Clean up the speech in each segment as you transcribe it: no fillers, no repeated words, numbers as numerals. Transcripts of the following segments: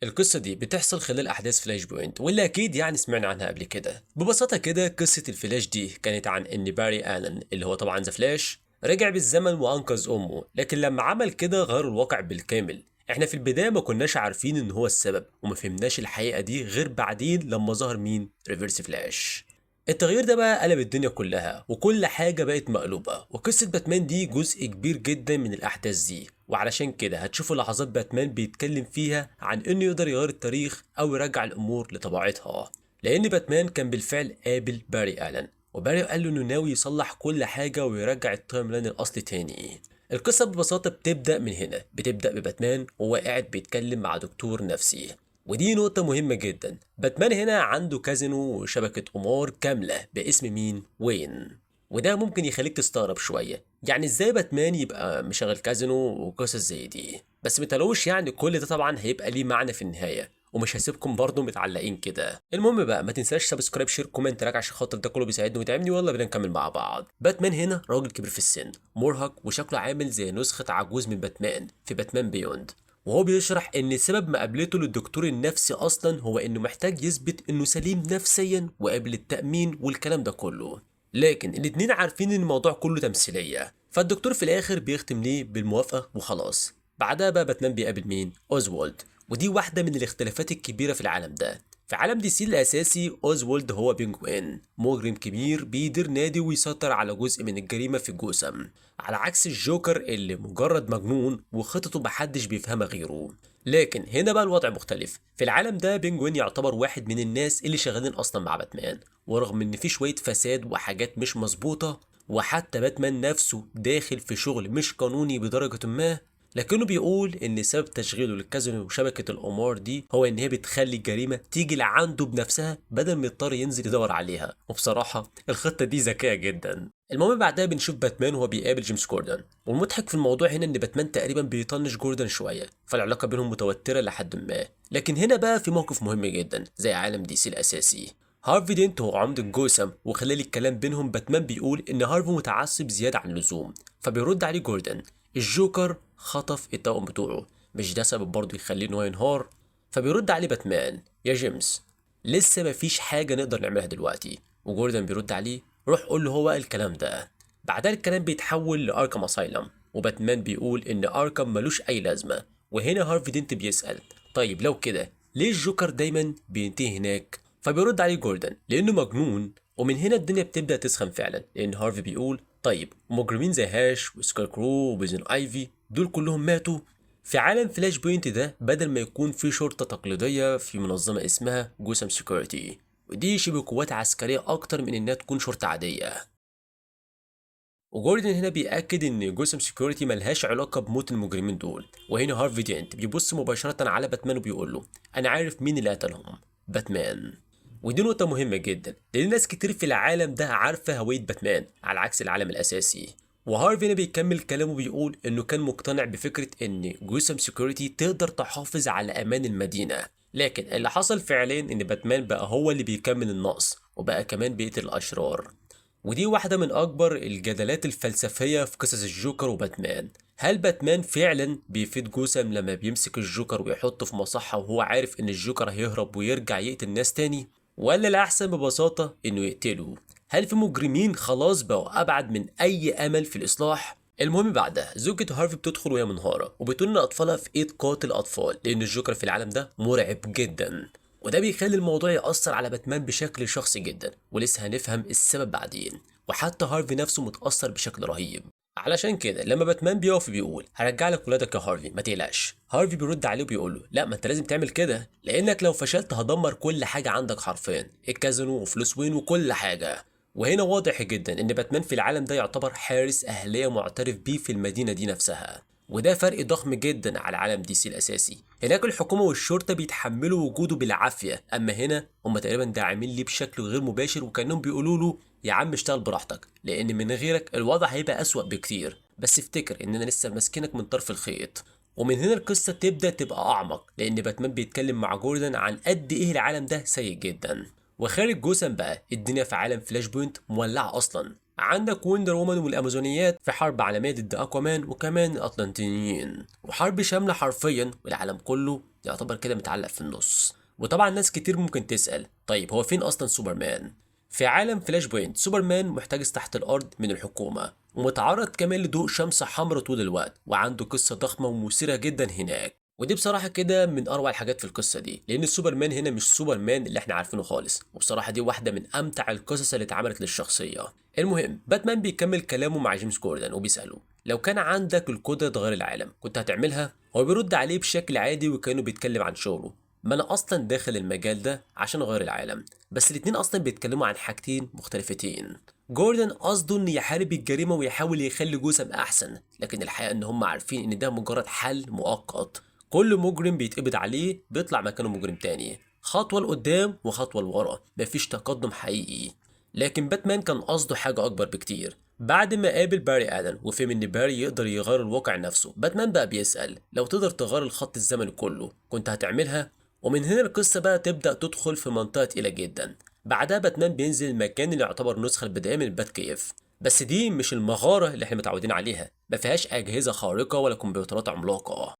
القصة دي بتحصل خلال أحداث فلاش بوينت واللي أكيد يعني سمعنا عنها قبل كده. ببساطة كده قصة الفلاش دي كانت عن إن باري آلن اللي هو طبعا ذا فلاش رجع بالزمن وأنقذ أمه، لكن لما عمل كده غير الواقع بالكامل. احنا في البداية ما كناش عارفين إن هو السبب وما فهمناش الحقيقة دي غير بعدين لما ظهر مين؟ ريفرس فلاش. التغيير ده بقى قلب الدنيا كلها وكل حاجة بقت مقلوبة، وقصة باتمان دي جزء كبير جدا من الأحداث دي، وعلشان كده هتشوفوا لحظات باتمان بيتكلم فيها عن إنه يقدر يغير التاريخ أو يرجع الأمور لطبيعتها. لأن باتمان كان بالفعل قابل باري آلن، وباري قال له إنه ناوي يصلح كل حاجة ويرجع التايم لاين الأصلي تاني. القصة ببساطة بتبدأ من هنا، بتبدأ بباتمان وهو قاعد بيتكلم مع دكتور نفسي. ودي نقطة مهمة جدا، باتمان هنا عنده كازينو وشبكة قمار كاملة باسم مين؟ وين. وده ممكن يخليك تستغرب شوية، يعني ازاي باتمان يبقى مشغل كازينو وقصص زي دي؟ بس متلوش يعني كل ده طبعا هيبقى ليه معنى في النهاية، ومش هسيبكم برضه متعلقين كده. المهم بقى ما تنساش سبسكرايب شير كومنت راجع عشان خاطر ده كله بيساعدني ويدعمني، ويلا بينا نكمل مع بعض. باتمان هنا راجل كبير في السن، مرهق وشكله عامل زي نسخة عجوز من باتمان في باتمان بيوند، وهو بيشرح ان سبب مقابلته للدكتور النفسي اصلا هو انه محتاج يثبت انه سليم نفسيا وقابل التأمين والكلام ده كله. لكن الاتنين عارفين ان الموضوع كله تمثيلية، فالدكتور في الاخر بيختم ليه بالموافقة وخلاص. بعدها بقى باتمان بيقابل مين؟ اوزوالد. ودي واحدة من الاختلافات الكبيرة في العالم ده. في عالم دي سي الأساسي أوزوالد هو بينجوين، مجرم كبير بيدير نادي ويسيطر على جزء من الجريمة في جوثام، على عكس الجوكر اللي مجرد مجنون وخططه محدش بيفهمها غيره. لكن هنا بقى الوضع مختلف، في العالم ده بينجوين يعتبر واحد من الناس اللي شغالين أصلا مع باتمان، ورغم إن في شوية فساد وحاجات مش مظبوطة وحتى باتمان نفسه داخل في شغل مش قانوني بدرجة ما، لكنه بيقول ان سبب تشغيله للكازينو وشبكة القمار دي هو ان هي بتخلي الجريمة تيجي لعنده بنفسها بدل ما يضطر ينزل يدور عليها. وبصراحة الخطة دي ذكية جدا. المهم بعدها بنشوف باتمان وهو بيقابل جيمس جوردن، والمضحك في الموضوع هنا ان باتمان تقريبا بيطنش جوردن شوية، فالعلاقة بينهم متوترة لحد ما. لكن هنا بقى في موقف مهم جدا زي عالم دي سي الاساسي. هارفي دينت هو عمدة جوثام، وخلال الكلام بينهم باتمان بيقول ان هارفي متعصب زيادة عن اللزوم، فبيرد عليه جوردن الجوكر خطف التوأم بتوعه، مش ده سبب برضه يخليه ان هو ينهار؟ فبيرد عليه باتمان يا جيمس لسه مفيش حاجة نقدر نعملها دلوقتي، وجوردن بيرد عليه روح قول له هو الكلام ده. بعدها الكلام بيتحول لأركام أسايلم، وباتمان بيقول إن أركام ملوش أي لازمة. وهنا هارفي دينت بيسأل طيب لو كده ليه الجوكر دايما بينتهي هناك؟ فبيرد عليه جوردن لأنه مجنون. ومن هنا الدنيا بتبدأ تسخن فعلا، لأن هارفي بيقول طيب مجرمين زي هاش وسكار كرو وبيزن ايفي دول كلهم ماتوا في عالم فلاش بوينت ده، بدل ما يكون في شرطة تقليدية في منظمة اسمها جوسام سيكوريتي، ودي شبه قوات عسكرية أكتر من إنها تكون شرطة عادية. وجوردن هنا بيأكد إن جوسام سيكوريتي ملهاش علاقة بموت المجرمين دول. وهنا هارفي دينت بيبص مباشرة على باتمان وبيقول له أنا عارف مين اللي قتلهم، باتمان. ودي نقطة مهمة جدا لأن ناس كتير في العالم ده عارفة هوية باتمان على عكس العالم الأساسي. وهارفي هنا بيكمل كلامه بيقول إنه كان مقتنع بفكرة إن جوسام سيكوريتي تقدر تحافظ على أمان المدينة، لكن اللي حصل فعليا إن باتمان بقى هو اللي بيكمل النقص وبقى كمان بيقتل الأشرار. ودي واحدة من أكبر الجدالات الفلسفية في قصص الجوكر وباتمان. هل باتمان فعلا بيفيد جوثام لما بيمسك الجوكر ويحطه في مصحة وهو عارف إن الجوكر هيهرب ويرجع يقتل ناس تاني؟ ولا الأحسن ببساطة إنه يقتله؟ هل في مجرمين خلاص بقوا أبعد من أي أمل في الإصلاح؟ المهم بعدها زوجة هارفي بتدخل وهي منهارة وبتقول إن أطفالها في إيد قاتل أطفال، لأن الجوكر في العالم ده مرعب جدا. وده بيخلي الموضوع يأثر على باتمان بشكل شخصي جدا، ولسه هنفهم السبب بعدين. وحتى هارفي نفسه متأثر بشكل رهيب. علشان كده لما باتمان بيقف بيقول هرجع لك ولادك يا هارفي ما تقلقش، هارفي بيرد عليه وبيقول له لا ما انت لازم تعمل كده، لانك لو فشلت هدمر كل حاجه عندك حرفيا، الكازينو وفلوس وين وكل حاجه. وهنا واضح جدا ان باتمان في العالم ده يعتبر حارس اهليه معترف بيه في المدينه دي نفسها، وده فرق ضخم جدا على عالم دي سي الاساسي. هناك الحكومه والشرطه بيتحملوا وجوده بالعافيه، اما هنا هم تقريبا داعمين ليه بشكل غير مباشر وكانهم بيقولوا له يا عم اشتغل براحتك لان من غيرك الوضع هيبقى اسوأ بكتير، بس افتكر اننا لسه ماسكينك من طرف الخيط. ومن هنا القصه تبدا تبقى اعمق، لان باتمان بيتكلم مع جوردن عن قد ايه العالم ده سيء جدا. وخارج جوثام بقى الدنيا في عالم فلاش بوينت مولعه اصلا، عندك ويندر وومن والامازونيات في حرب عالميه ضد اكوامان وكمان الاطلنطيين، وحرب شامله حرفيا والعالم كله يعتبر كده متعلق في النص. وطبعا ناس كتير ممكن تسأل طيب هو فين أصلا سوبرمان؟ في عالم فلاش بوينت سوبرمان محتجز تحت الأرض من الحكومة، ومتعرض كمان لضوء شمس حمراء طول الوقت، وعنده قصة ضخمة ومثيرة جدا هناك. ودي بصراحة كده من أروع الحاجات في القصة دي، لأن السوبرمان هنا مش سوبرمان اللي احنا عارفينه خالص، وبصراحة دي واحدة من أمتع القصص اللي اتعملت للشخصية. المهم باتمان بيكمل كلامه مع جيمس جوردن وبيسأله لو كان عندك القدرة تغير العالم كنت هتعملها؟ هو بيرد عليه بشكل عادي وكأنه بيتكلم عن شغله، ما انا اصلا داخل المجال ده عشان اغير العالم. بس الاتنين اصلا بيتكلموا عن حاجتين مختلفتين. جوردن قصده ان يحارب الجريمه ويحاول يخلي جوثام احسن، لكن الحقيقه ان هم عارفين ان ده مجرد حل مؤقت. كل مجرم بيتقبض عليه بيطلع مكانه مجرم تاني، خطوه لقدام وخطوه لورا، مفيش تقدم حقيقي. لكن باتمان كان قصده حاجه اكبر بكتير. بعد ما قابل باري آدم وفهم ان باري يقدر يغير الواقع نفسه، باتمان بقى بيسأل لو تقدر تغير الخط الزمني كله كنت هتعملها؟ ومن هنا القصة بقى تبدأ تدخل في منطقة تقيلة جدا. بعدها باتمان بينزل المكان اللي يعتبر النسخة البدائية من البات كيف، بس دي مش المغارة اللي احنا متعودين عليها، ما فيهاش أجهزة خارقة ولا كمبيوترات عملاقة.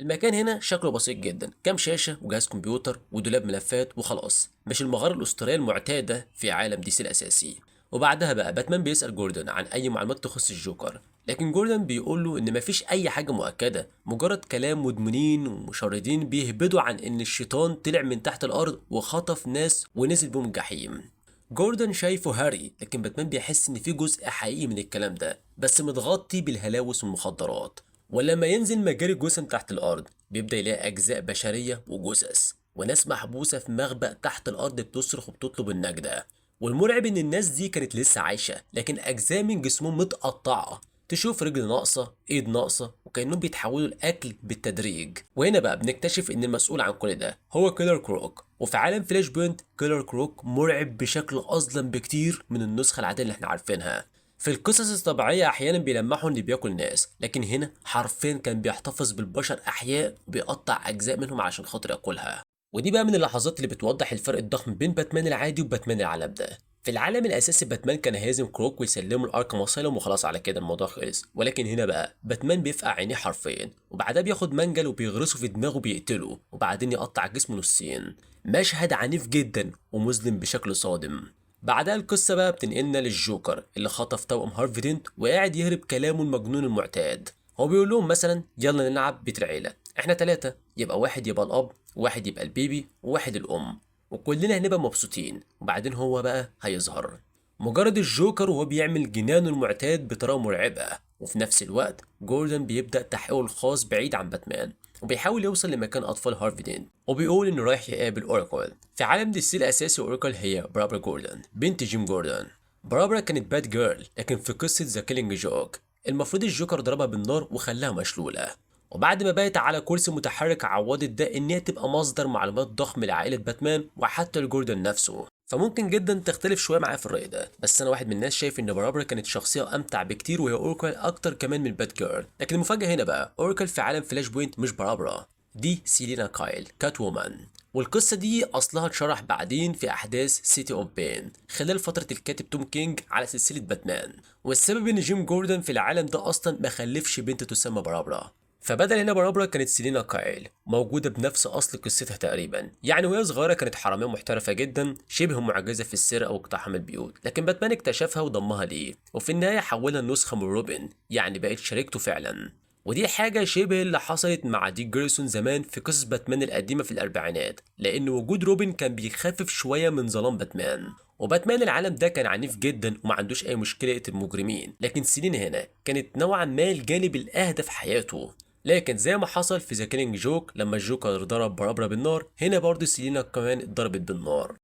المكان هنا شكله بسيط جدا، كام شاشة وجهاز كمبيوتر ودولاب ملفات وخلاص، مش المغارة الأسطورية المعتادة في عالم دي سي الأساسي. وبعدها بقى باتمان بيسأل جوردن عن أي معلومات تخص الجوكر، لكن جوردن بيقول له إن مفيش أي حاجة مؤكدة، مجرد كلام مدمنين ومشردين بيهبدوا عن إن الشيطان طلع من تحت الأرض وخطف ناس ونزل بهم الجحيم. جوردن شايفه هاري، لكن باتمان بيحس إن في جزء حقيقي من الكلام ده بس متغطي بالهلاوس والمخدرات. ولما ينزل مجاري جثم تحت الأرض بيبدأ يلاقي أجزاء بشرية وجثث وناس محبوسة في مخبأ تحت الأرض بتصرخ وبتطلب النجدة. والمرعب إن الناس دي كانت لسه عايشة، لكن أجزاء من جسمهم متقطعة، تشوف رجل ناقصة، إيد ناقصة، وكأنهم بيتحولوا لأكل بالتدريج. وهنا بقى بنكتشف إن المسؤول عن كل ده هو كيلر كروك. وفي عالم فلاش بوينت كيلر كروك مرعب بشكل أظلم بكتير من النسخة العادية اللي احنا عارفينها. في القصص الطبيعية أحيانا بيلمحوا إن بياكل ناس، لكن هنا حرفيا كان بيحتفظ بالبشر أحياء وبيقطع أجزاء منهم علشان خاطر ياكلها. ودي بقى من اللحظات اللي بتوضح الفرق الضخم بين باتمان العادي وباتمان العالم ده. في العالم الأساسي باتمان كان هازم كروك ويسلمه الأركام أسايلم وخلاص على كده الموضوع خلص، ولكن هنا بقى باتمان بيفقع عينيه حرفيا، وبعدها بياخد منجل وبيغرسه في دماغه بيقتله، وبعدين يقطع جسمه نصين. مشهد عنيف جدا ومظلم بشكل صادم. بعدها القصة بقى بتنقلنا للجوكر اللي خطف توأم هارفي دينت وقاعد يهرب كلامه المجنون المعتاد. هو بيقول لهم مثلا يلا نلعب بيت العيلة، احنا تلاتة، يبقى واحد يبقى الأب، وواحد يبقى البيبي، وواحد الأم، وكلنا هنبقى مبسوطين. وبعدين هو بقى هيظهر مجرد الجوكر وهو بيعمل جنانه المعتاد بطريقة مرعبة، وفي نفس الوقت جوردن بيبدأ تحقيقه الخاص بعيد عن باتمان، وبيحاول يوصل لمكان أطفال هارفي دين، وبيقول إنه رايح يقابل أوراكل. في عالم دي سي الأساسي أوراكل هي باربرا جوردن بنت جيم جوردن. باربرا كانت باد جيرل، لكن في قصة ذا كيلينج جوك المفروض الجوكر ضربها بالنار وخلاها مشلولة، وبعد ما بقت على كرسي متحرك عوضت ده ان هي تبقى مصدر معلومات ضخم لعائلة باتمان وحتى لجوردن نفسه. فممكن جدا تختلف شويه معايا في الرأي ده، بس انا واحد من الناس شايف ان باربرا كانت شخصيه امتع بكتير وهي اوراكل اكتر كمان من بات جيرل. لكن المفاجاه هنا بقى اوراكل في عالم فلاش بوينت مش باربرا، دي سيلينا كايل كات وومان. والقصة دي أصلها اتشرح بعدين في أحداث سيتي أوف بين خلال فترة الكاتب توم كينج على سلسلة باتمان، والسبب إن جيم جوردن في العالم ده أصلا ما خلفش بنت تسمى باربرا. فبدل هنا باربرا كانت سيلينا كايل موجودة بنفس أصل قصتها تقريبا، يعني وهي صغيرة كانت حرامية محترفة جدا شبه معجزة في السرقة واقتحام البيوت، لكن باتمان اكتشفها وضمها ليه، وفي النهاية حولها نسخة من روبن، يعني بقت شريكته فعلا. ودي حاجة شبه اللي حصلت مع ديك جريسون زمان في قصص باتمان القديمة في الأربعينات، لأن وجود روبن كان بيخفف شوية من ظلام باتمان. وباتمان العالم ده كان عنيف جدا وما عندوش أي مشكلة يقتل المجرمين، لكن سيلين هنا كانت نوعا ما الجانب الأهدى في حياته. لكن زي ما حصل في ذا كيلينج جوك لما الجوكر ضرب باربرا بالنار، هنا برضه سيلينا كمان اتضربت بالنار.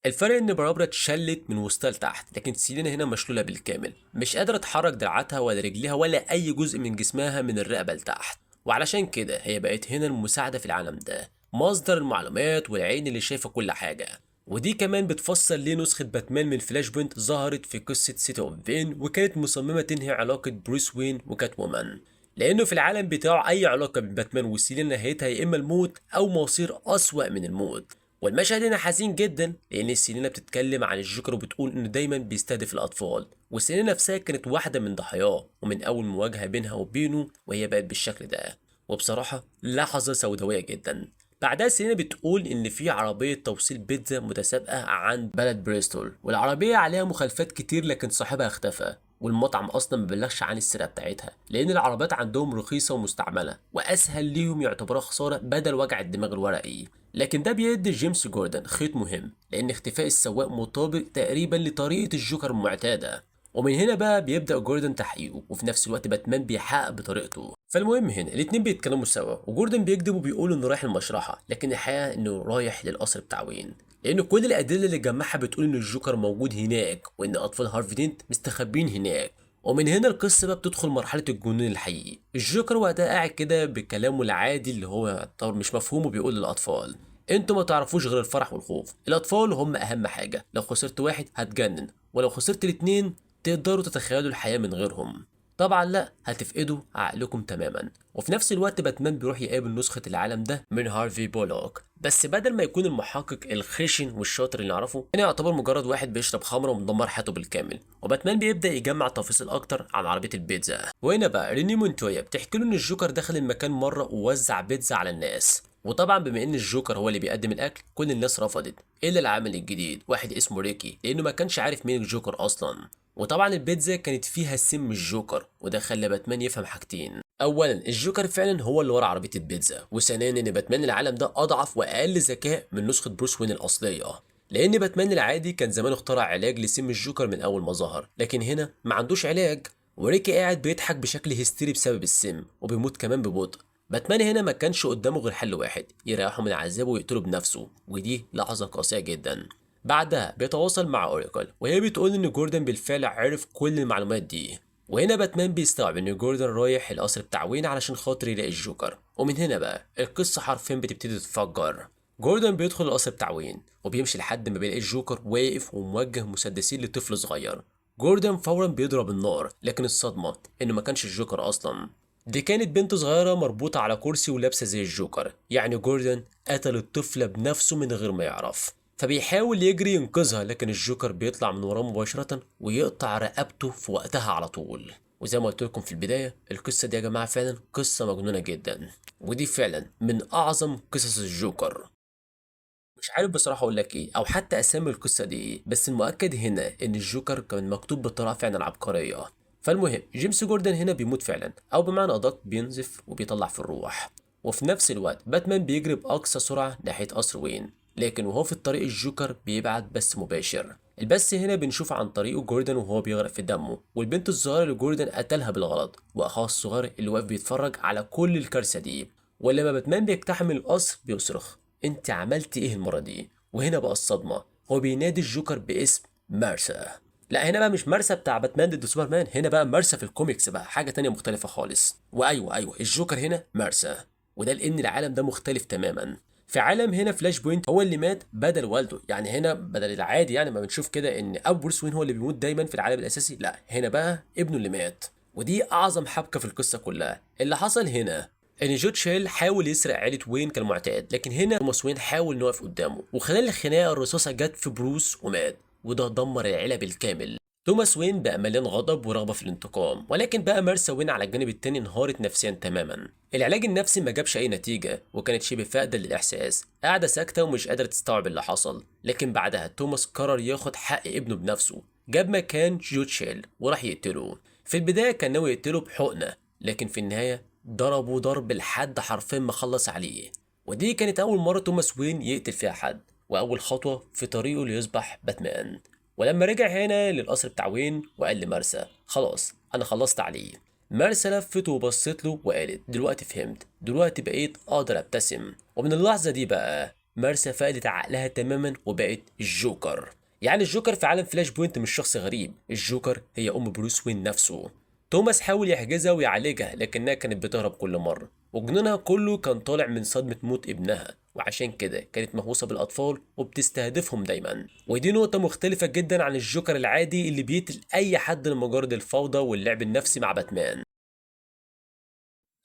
الفرق ان باربرا اتشلت من وسطها لتحت، لكن سيلينا هنا مشلوله بالكامل، مش قادره تحرك دراعاتها ولا رجليها ولا اي جزء من جسمها من الرقبه لتحت. وعلشان كده هي بقت هنا المساعده في العالم ده، مصدر المعلومات والعين اللي شايفه كل حاجه. ودي كمان بتفسر ليه نسخة باتمان من فلاش بوينت ظهرت في قصة سيتي اوف فين وكانت مصممة تنهي علاقة بروس وين وكات وومان، لأنه في العالم بتاعه أي علاقة بين باتمان وسيلينا نهايتها يا إما الموت أو مصير أسوأ من الموت. والمشهد هنا حزين جدا لان سيلينا بتتكلم عن الجوكر وبتقول انه دايما بيستهدف الاطفال، وسيلينا نفسها كانت واحده من ضحاياه، ومن اول مواجهه بينها وبينه وهي بقت بالشكل ده. وبصراحة لحظة سوداوية جدا. بعدها سيلينا بتقول إن في عربية توصيل بيتزا متسابقة عند بلد بريستول، والعربية عليها مخالفات كتير لكن صاحبها اختفى، والمطعم أصلا مبلغش عن السرقة بتاعتها لأن العربيات عندهم رخيصة ومستعملة وأسهل ليهم يعتبروها خسارة بدل وجع الدماغ الورقي. لكن ده بيدي جيمس جوردن خيط مهم لأن اختفاء السواق مطابق تقريبا لطريقة الجوكر المعتادة. ومن هنا بقى بيبدأ جوردن تحقيقه وفي نفس الوقت باتمان بيحقق بطريقته. فالمهم هنا الاتنين بيتكلموا سوا وجوردن بيكذب وبيقول انه رايح المشرحة، لكن الحقيقة انه رايح للقصر بتاع وين، لان كل الادلة اللي جمعها بتقول ان الجوكر موجود هناك وان اطفال هارفي دينت مستخبين هناك. ومن هنا القصة بقى بتدخل مرحلة الجنون الحقيقي. الجوكر وقتها قاعد كده بكلامه العادي اللي هو يعتبر مش مفهوم وبيقول للأطفال: انتوا ما تعرفوش غير الفرح والخوف، الأطفال هم أهم حاجة، لو خسرت واحد هتجنن ولو خسرت الاتنين تقدروا تتخيلوا الحياة من غيرهم. طبعا لا، هتفقدوا عقلكم تماما. وفي نفس الوقت باتمان بيروح يقابل نسخة العالم ده من هارفي بولوك، بس بدل ما يكون المحقق الخشن والشاطر اللي نعرفه هنا يعتبر مجرد واحد بيشرب خمرة ومدمر حياته بالكامل. وباتمان بيبدأ يجمع تفاصيل أكتر عن عربية البيتزا. وهنا بقى ريني مونتويا بتحكي له إن الجوكر دخل المكان مرة ووزع بيتزا على الناس، وطبعا بما ان الجوكر هو اللي بيقدم الاكل كل الناس رفضت الا العامل الجديد واحد اسمه ريكي لانه ما كانش عارف مين الجوكر اصلا. وطبعا البيتزا كانت فيها سم الجوكر، وده خلى باتمان يفهم حاجتين: اولا الجوكر فعلا هو اللي ورا عربيه البيتزا، وثانيا ان باتمان العالم ده اضعف واقل ذكاء من نسخه بروس وين الاصليه، لان باتمان العادي كان زمان اخترع علاج لسم الجوكر من اول ما ظهر، لكن هنا ما عندوش علاج. وريكي قاعد بيضحك بشكل هستيري بسبب السم وبيموت كمان ببطء. باتمان هنا ما كانش قدامه غير حل واحد: يريحه من عذابه ويقتله بنفسه، ودي لحظه قاسيه جدا. بعدها بيتواصل مع أوراكل وهي بتقول إن جوردن بالفعل عرف كل المعلومات دي. وهنا باتمان بيستوعب إن جوردن رايح القصر بتاع وين علشان خاطر يلاقي الجوكر. ومن هنا بقى القصة حرفيا بتبتدي تتفجر. جوردن بيدخل القصر بتاع وين وبيمشي لحد ما بيلاقي الجوكر واقف وموجه مسدسين لطفل صغير. جوردن فورا بيضرب النار، لكن الصدمة إنه ما كانش الجوكر أصلا، دي كانت بنت صغيرة مربوطة على كرسي ولابسة زي الجوكر. يعني جوردن قتل الطفلة بنفسه من غير ما يعرف، فبيحاول يجري ينقذها لكن الجوكر بيطلع من وراه مباشرة ويقطع رقبته في وقتها على طول. وزي ما قلت لكم في البداية القصة دي يا جماعة فعلا قصة مجنونة جدا، ودي فعلا من أعظم قصص الجوكر. مش عارف بصراحة أقول لك إيه أو حتى أسامي القصة دي إيه، بس المؤكد هنا إن الجوكر كان مكتوب بطريقة فعلا عبقرية. فالمهم جيمس جوردن هنا بيموت فعلا، أو بمعنى أدق بينزف وبيطلع في الروح. وفي نفس الوقت باتمان بيجري بأقصى سرعة ناحية قصر وين، لكن وهو في الطريق الجوكر بيبعت بث مباشر. البث هنا بنشوف عن طريقه جوردن وهو بيغرق في دمه، والبنت الصغيرة اللي جوردن قتلها بالغلط، وأخوها الصغير اللي واقف بيتفرج على كل الكارثة دي. ولما باتمان بيقتحم القصر بيصرخ: انت عملت ايه المرة دي؟ وهنا بقى الصدمة، هو بينادي الجوكر باسم مارسا. لا هنا بقى مش مارسا بتاع باتمان ضد سوبرمان، هنا بقى مارسا في الكوميكس بقى حاجة تانية مختلفة خالص. وايوه الجوكر هنا مارسا، وده لان العالم ده مختلف تماما. في عالم هنا فلاش بوينت هو اللي مات بدل والده، يعني هنا بدل العادي يعني ما بنشوف كده ان ابو بروس وين هو اللي بيموت دايما في العالم الاساسي، لا هنا بقى ابنه اللي مات. ودي اعظم حبكة في القصة كلها. اللي حصل هنا ان جود شيل حاول يسرق عيلة وين كالمعتاد، لكن هنا توماس وين حاول انه يقف قدامه، وخلال الخناقة الرصاصة جت في بروس ومات، وده دمر العيلة بالكامل. توماس وين بقى مليان غضب ورغبة في الانتقام، ولكن بقى مارسا وين على الجانب التاني انهارت نفسيا تماما. العلاج النفسي ما جابش اي نتيجة، وكانت شبه فاقدة للإحساس، قاعدة ساكتة ومش قادرة تستوعب اللي حصل. لكن بعدها توماس قرر ياخد حق ابنه بنفسه، جاب مكان جود شيل وراح يقتله. في البداية كان ناوي يقتله بحقنة، لكن في النهاية ضربه ضرب لحد حرفيا ما خلص عليه. ودي كانت أول مرة توماس وين يقتل فيها حد، وأول خطوة في طريقه ليصبح باتمان. ولما رجع هنا للقصر بتاع وين وقال لمارسا: خلاص أنا خلصت عليه. مارسا لفت وبصت له وقالت: دلوقتي فهمت، دلوقتي بقيت أقدر أبتسم. ومن اللحظة دي بقى مارسا فقدت عقلها تماما وبقت الجوكر. يعني الجوكر في عالم فلاش بوينت مش شخص غريب، الجوكر هي أم بروس وين نفسه. توماس حاول يحجزها ويعالجها لكنها كانت بتهرب كل مرة، وجنونها كله كان طالع من صدمة موت ابنها، وعشان كده كانت مهووسة بالأطفال وبتستهدفهم دايما. ودي نقطة مختلفة جدا عن الجوكر العادي اللي بيقتل أي حد لمجرد الفوضى واللعب النفسي مع باتمان.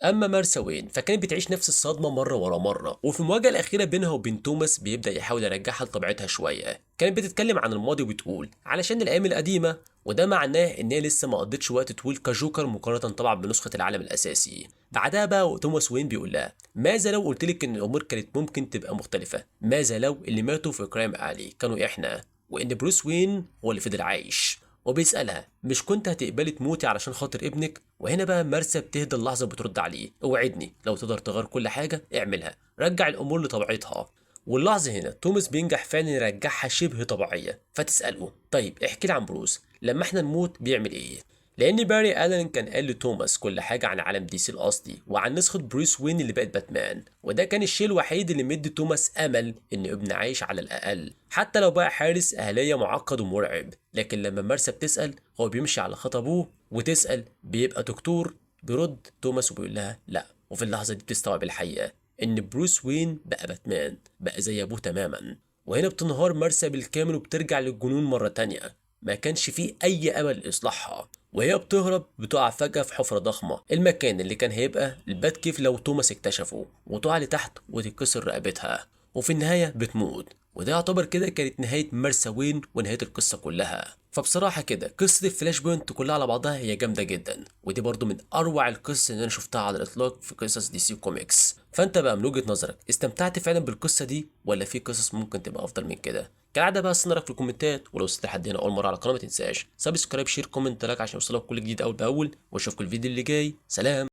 اما مارسا وين فكانت بتعيش نفس الصدمه مره ورا مره، وفي المواجهه الاخيره بينها وبين توماس بيبدا يحاول يرجعها لطبيعتها شويه. كانت بتتكلم عن الماضي وبتقول علشان الايام القديمه، وده معناه ان هي لسه ما قضتش وقت طويل كجوكر مقارنه طبعا بنسخه العالم الاساسي. بعدها بقى توماس وين بيقول لها ماذا لو قلت لك ان الامور كانت ممكن تبقى مختلفه؟ ماذا لو اللي ماتوا في كرايم الي كانوا احنا، وان بروس وين هو اللي فضل عايش؟ وبيسألها مش كنت هتقبلي تموتي علشان خاطر ابنك؟ وهنا بقى مارسا بتهدى اللحظة وبترد عليه اوعدني لو تقدر تغير كل حاجة اعملها، رجع الأمور لطبيعتها. واللحظة هنا توماس بينجح فعلا يرجعها شبه طبيعية، فتسأله طيب احكي لي عن بروس لما احنا نموت بيعمل ايه؟ لأن باري ألين كان قال لتوماس كل حاجة عن عالم دي سي الأصلي وعن نسخة بروس وين اللي بقت باتمان، وده كان الشيء الوحيد اللي مدي توماس أمل إن ابنه عايش على الأقل، حتى لو بقى حارس أهلية معقد ومرعب. لكن لما مارسا بتسأل هو بيمشي على خط أبوه، وتسأل بيبقى دكتور، بيرد توماس وبيقول لها لأ. وفي اللحظة دي بتستوعب الحقيقة إن بروس وين بقى باتمان، بقى زي أبوه تماما. وهنا بتنهار مارسا بالكامل وبترجع للجنون مرة تانية، ما كانش فيه أي أمل لإصلاحها. وهي بتهرب بتقع فجأة في حفرة ضخمة، المكان اللي كان هيبقى البات كيف لو توماس اكتشفه، وتقع لتحت وتتكسر رقبتها، وفي النهاية بتموت. وده يعتبر كده كانت نهاية مارسا وين ونهاية القصة كلها. فبصراحة كده قصة الفلاش بوينت كلها على بعضها هي جامدة جدا، ودي برضو من أروع القصص اللي أنا شفتها على الإطلاق في قصص دي سي كوميكس. فأنت بقى من وجهة نظرك استمتعت فعلا بالقصة دي ولا في قصص ممكن تبقى أفضل من كده؟ كالعادة بقى استنى رايك في الكومنتات، ولو وصلت لحد هنا أول مرة على القناة ما تنساش سبسكرايب شير كومنت لايك عشان يوصلك كل جديد أول بأول، وأشوفكم الفيديو اللي جاي. سلام.